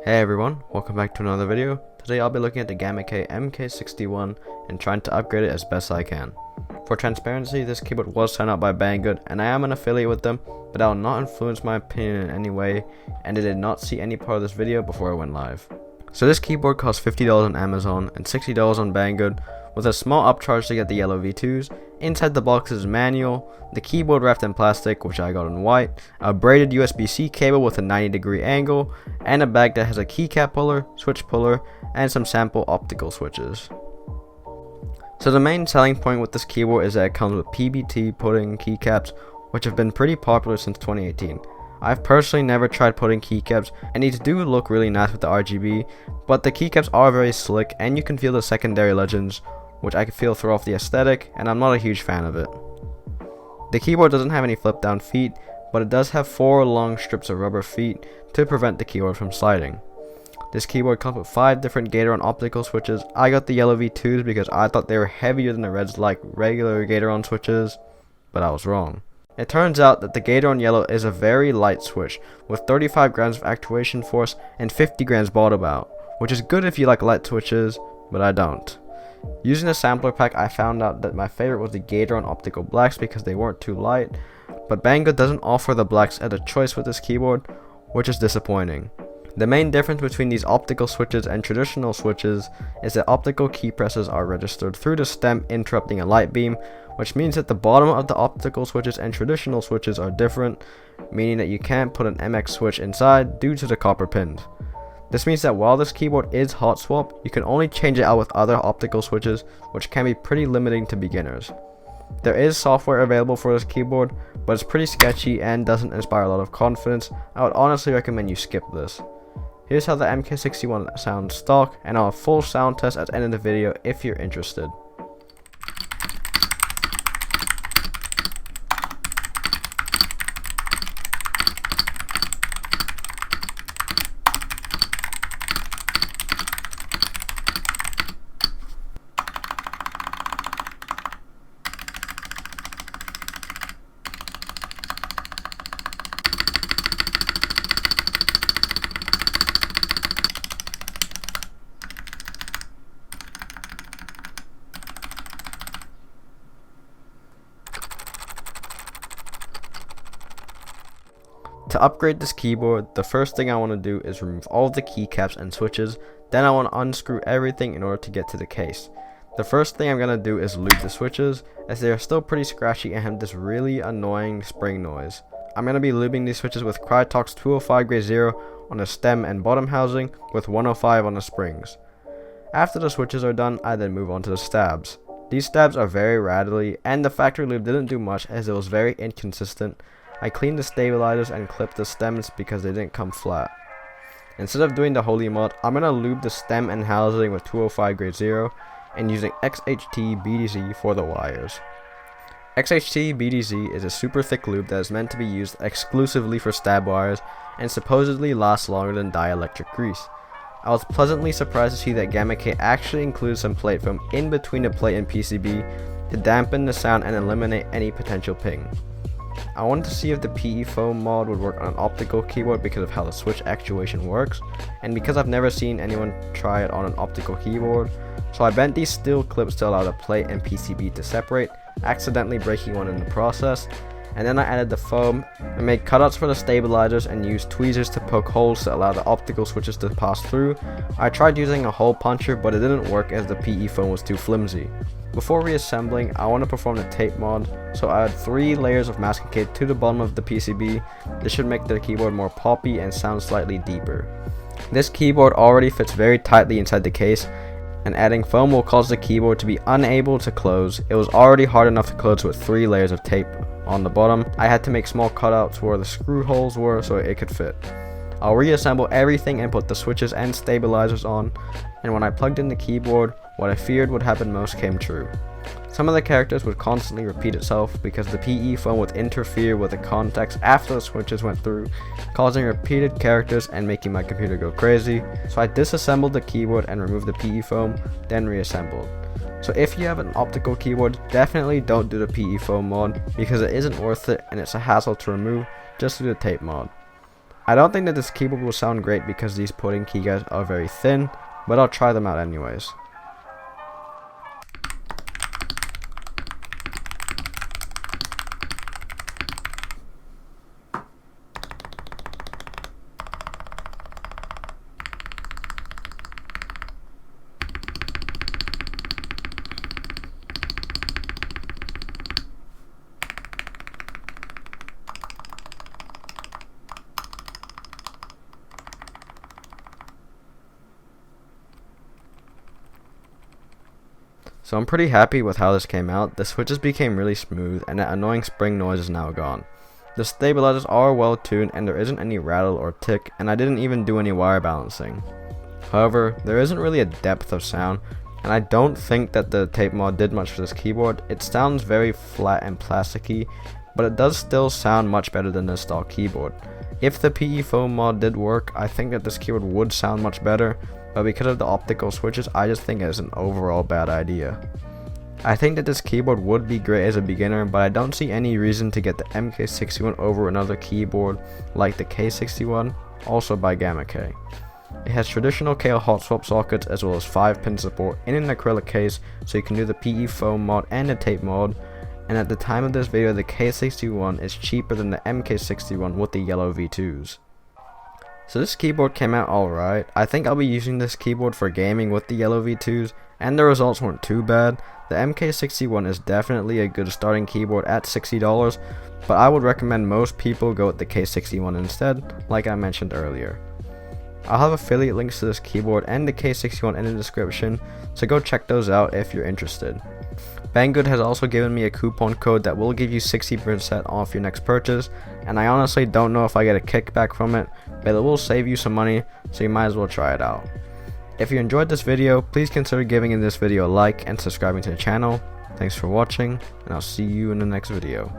Hey everyone, welcome back to another video. Today I'll be looking at the Gamakay MK61 and trying to upgrade it as best I can. For transparency, this keyboard was signed out by Banggood and I am an affiliate with them, but that will not influence my opinion in any way, and I did not see any part of this video before I went live. So this keyboard costs $50 on Amazon and $60 on Banggood, with a small upcharge to get the yellow V2s. Inside the box is a manual, the keyboard wrapped in plastic, which I got in white, a braided USB-C cable with a 90-degree angle, and a bag that has a keycap puller, switch puller, and some sample optical switches. So the main selling point with this keyboard is that it comes with PBT pudding keycaps, which have been pretty popular since 2018. I've personally never tried putting keycaps, and these do look really nice with the RGB, but the keycaps are very slick and you can feel the secondary legends, which I can feel throw off the aesthetic, and I'm not a huge fan of it. The keyboard doesn't have any flip down feet, but it does have 4 long strips of rubber feet to prevent the keyboard from sliding. This keyboard comes with 5 different Gatoron optical switches. I got the yellow V2s because I thought they were heavier than the reds like regular Gatoron switches, but I was wrong. It turns out that the Gatoron yellow is a very light switch with 35 grams of actuation force and 50 grams ball about, which is good if you like light switches, but I don't. Using the sampler pack, I found out that my favorite was the Gatoron optical blacks because they weren't too light, but Banggood doesn't offer the blacks as a choice with this keyboard, which is disappointing. The main difference between these optical switches and traditional switches is that optical key presses are registered through the stem interrupting a light beam, which means that the bottom of the optical switches and traditional switches are different, meaning that you can't put an MX switch inside due to the copper pins. This means that while this keyboard is hot swap, you can only change it out with other optical switches, which can be pretty limiting to beginners. There is software available for this keyboard, but it's pretty sketchy and doesn't inspire a lot of confidence. I would honestly recommend you skip this. Here's how the MK61 sounds stock, and I'll have a full sound test at the end of the video if you're interested. To upgrade this keyboard, the first thing I want to do is remove all of the keycaps and switches, then I want to unscrew everything in order to get to the case. The first thing I'm going to do is lube the switches, as they are still pretty scratchy and have this really annoying spring noise. I'm going to be lubing these switches with Krytox 205 grade 0 on the stem and bottom housing with 105 on the springs. After the switches are done, I then move on to the stabs. These stabs are very rattly, and the factory lube didn't do much as it was very inconsistent. I cleaned the stabilizers and clipped the stems because they didn't come flat. Instead of doing the holy mod, I'm going to lube the stem and housing with 205 grade 0 and using XHT BDZ for the wires. XHT BDZ is a super thick lube that is meant to be used exclusively for stab wires and supposedly lasts longer than dielectric grease. I was pleasantly surprised to see that Gamakay actually included some plate foam in between the plate and PCB to dampen the sound and eliminate any potential ping. I wanted to see if the PE foam mod would work on an optical keyboard because of how the switch actuation works, and because I've never seen anyone try it on an optical keyboard, so I bent these steel clips to allow the plate and PCB to separate, accidentally breaking one in the process, and then I added the foam and made cutouts for the stabilizers and used tweezers to poke holes to allow the optical switches to pass through. I tried using a hole puncher, but it didn't work as the PE foam was too flimsy. Before reassembling, I want to perform the tape mod, so I add 3 layers of masking tape to the bottom of the PCB. This should make the keyboard more poppy and sound slightly deeper. This keyboard already fits very tightly inside the case, and adding foam will cause the keyboard to be unable to close. It was already hard enough to close with 3 layers of tape on the bottom. I had to make small cutouts where the screw holes were so it could fit. I'll reassemble everything and put the switches and stabilizers on, and when I plugged in the keyboard, what I feared would happen most came true. Some of the characters would constantly repeat itself because the PE foam would interfere with the contacts after the switches went through, causing repeated characters and making my computer go crazy. So I disassembled the keyboard and removed the PE foam, then reassembled. So if you have an optical keyboard, definitely don't do the PE foam mod because it isn't worth it and it's a hassle to remove. Just do the tape mod. I don't think that this keyboard will sound great because these pudding key guys are very thin, but I'll try them out anyways. So I'm pretty happy with how this came out. The switches became really smooth and that annoying spring noise is now gone. The stabilizers are well tuned and there isn't any rattle or tick, and I didn't even do any wire balancing. However, there isn't really a depth of sound, and I don't think that the tape mod did much for this keyboard. It sounds very flat and plasticky, but it does still sound much better than the stock keyboard. If the PE foam mod did work, I think that this keyboard would sound much better, but because of the optical switches, I just think it's an overall bad idea. I think that this keyboard would be great as a beginner, but I don't see any reason to get the MK61 over another keyboard like the K61, also by Gamakay. It has traditional KL hot swap sockets as well as 5-pin support in an acrylic case, so you can do the PE foam mod and the tape mod, and at the time of this video the K61 is cheaper than the MK61 with the yellow V2s. So this keyboard came out alright. I think I'll be using this keyboard for gaming with the yellow V2s, and the results weren't too bad. The MK61 is definitely a good starting keyboard at $60, but I would recommend most people go with the K61 instead, like I mentioned earlier. I'll have affiliate links to this keyboard and the K61 in the description, so go check those out if you're interested. Banggood has also given me a coupon code that will give you 60% off your next purchase, and I honestly don't know if I get a kickback from it, but it will save you some money, so you might as well try it out. If you enjoyed this video, please consider giving this video a like and subscribing to the channel. Thanks for watching, and I'll see you in the next video.